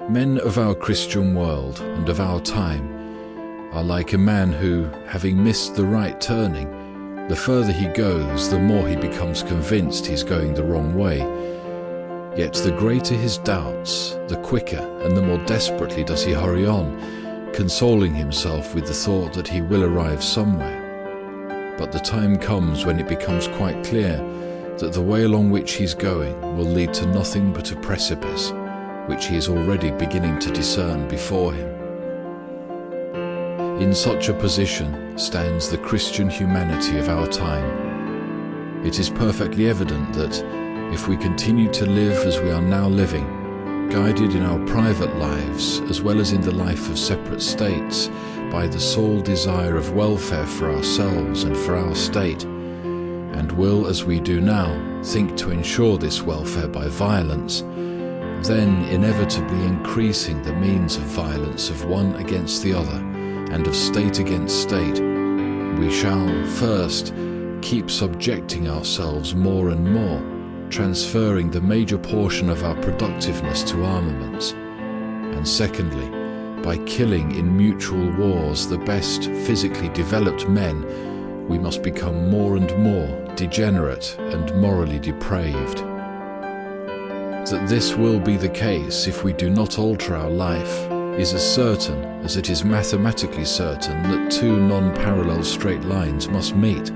Men of our Christian world and of our time are like a man who, having missed the right turning, the further he goes, the more he becomes convinced he's going the wrong way. Yet the greater his doubts, the quicker and the more desperately does he hurry on, consoling himself with the thought that he will arrive somewhere. But the time comes when it becomes quite clear that the way along which he's going will lead to nothing but a precipice, which he is already beginning to discern before him. In such a position stands the Christian humanity of our time. It is perfectly evident that if we continue to live as we are now living, guided in our private lives as well as in the life of separate states by the sole desire of welfare for ourselves and for our state, and will, as we do now, think to ensure this welfare by violence, then inevitably increasing the means of violence of one against the other and of state against state, we shall, first, keep subjecting ourselves more and more, transferring the major portion of our productiveness to armaments, and secondly, by killing in mutual wars the best physically developed men, we must become more and more degenerate and morally depraved. That this will be the case if we do not alter our life is as certain as it is mathematically certain that two non-parallel straight lines must meet.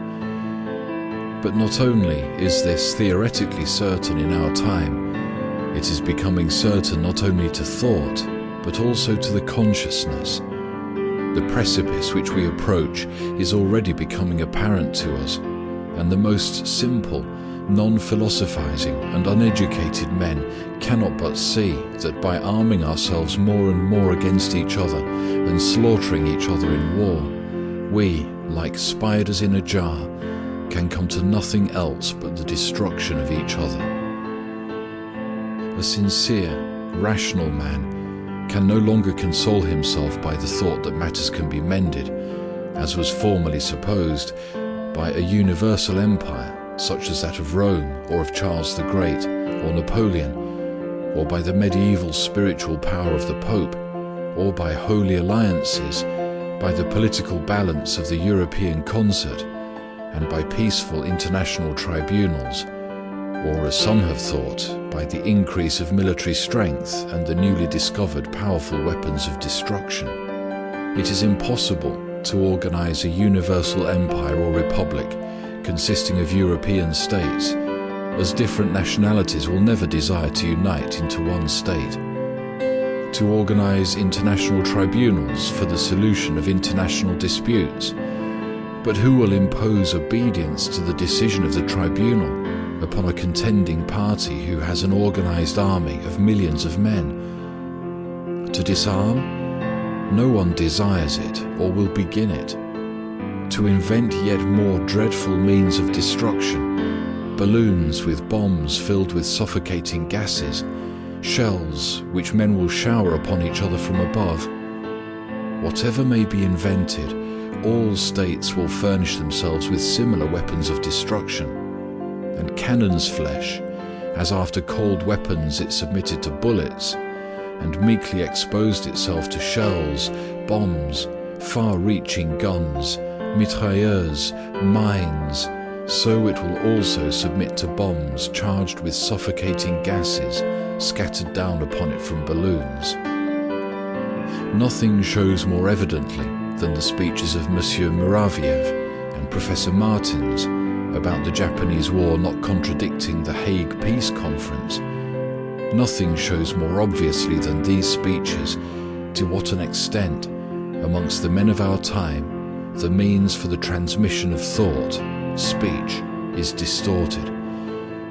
But not only is this theoretically certain in our time, it is becoming certain not only to thought, but also to the consciousness. The precipice which we approach is already becoming apparent to us, and the most simple, non-philosophizing and uneducated men cannot but see that by arming ourselves more and more against each other and slaughtering each other in war, we, like spiders in a jar, can come to nothing else but the destruction of each other. A sincere, rational man can no longer console himself by the thought that matters can be mended, as was formerly supposed, by a universal empire such as that of Rome or of Charles the Great or Napoleon, or by the medieval spiritual power of the Pope, or by holy alliances, by the political balance of the European concert, and by peaceful international tribunals, or as some have thought, by the increase of military strength and the newly discovered powerful weapons of destruction. It is impossible to organize a universal empire or republic consisting of European states, as different nationalities will never desire to unite into one state. To organize international tribunals for the solution of international disputes. But who will impose obedience to the decision of the tribunal upon a contending party who has an organized army of millions of men? To disarm? No one desires it or will begin it. To invent yet more dreadful means of destruction, balloons with bombs filled with suffocating gases, shells which men will shower upon each other from above. Whatever may be invented, all states will furnish themselves with similar weapons of destruction, and cannon's flesh, as after cold weapons it submitted to bullets, and meekly exposed itself to shells, bombs, far-reaching guns, mitrailleurs, mines, so it will also submit to bombs charged with suffocating gases scattered down upon it from balloons. Nothing shows more evidently than the speeches of Monsieur Muraviev and Professor Martins about the Japanese war not contradicting the Hague Peace Conference. Nothing shows more obviously than these speeches to what an extent, amongst the men of our time, the means for the transmission of thought, speech, is distorted,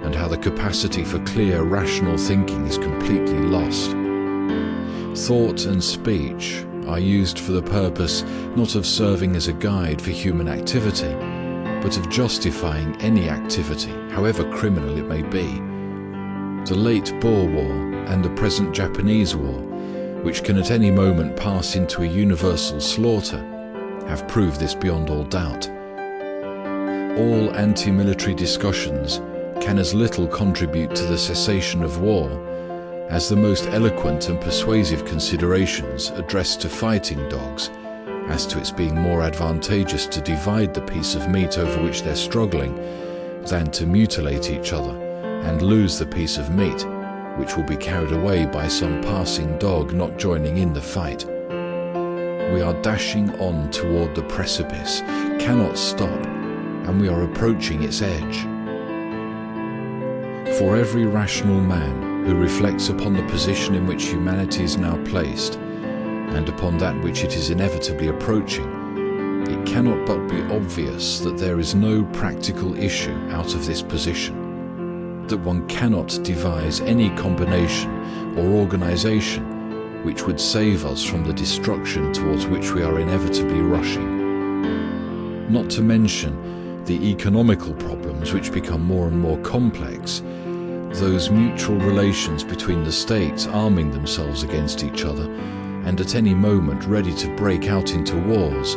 and how the capacity for clear, rational thinking is completely lost. Thought and speech are used for the purpose not of serving as a guide for human activity, but of justifying any activity, however criminal it may be. The late Boer War and the present Japanese War, which can at any moment pass into a universal slaughter, have proved this beyond all doubt. All anti-military discussions can as little contribute to the cessation of war as the most eloquent and persuasive considerations addressed to fighting dogs, as to its being more advantageous to divide the piece of meat over which they're struggling than to mutilate each other and lose the piece of meat, which will be carried away by some passing dog not joining in the fight. We are dashing on toward the precipice, cannot stop, and we are approaching its edge. For every rational man who reflects upon the position in which humanity is now placed, and upon that which it is inevitably approaching, it cannot but be obvious that there is no practical issue out of this position, that one cannot devise any combination or organization which would save us from the destruction towards which we are inevitably rushing. Not to mention the economical problems which become more and more complex, those mutual relations between the states arming themselves against each other and at any moment ready to break out into wars,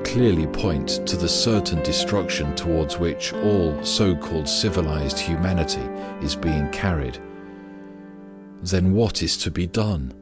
clearly point to the certain destruction towards which all so-called civilized humanity is being carried. Then what is to be done?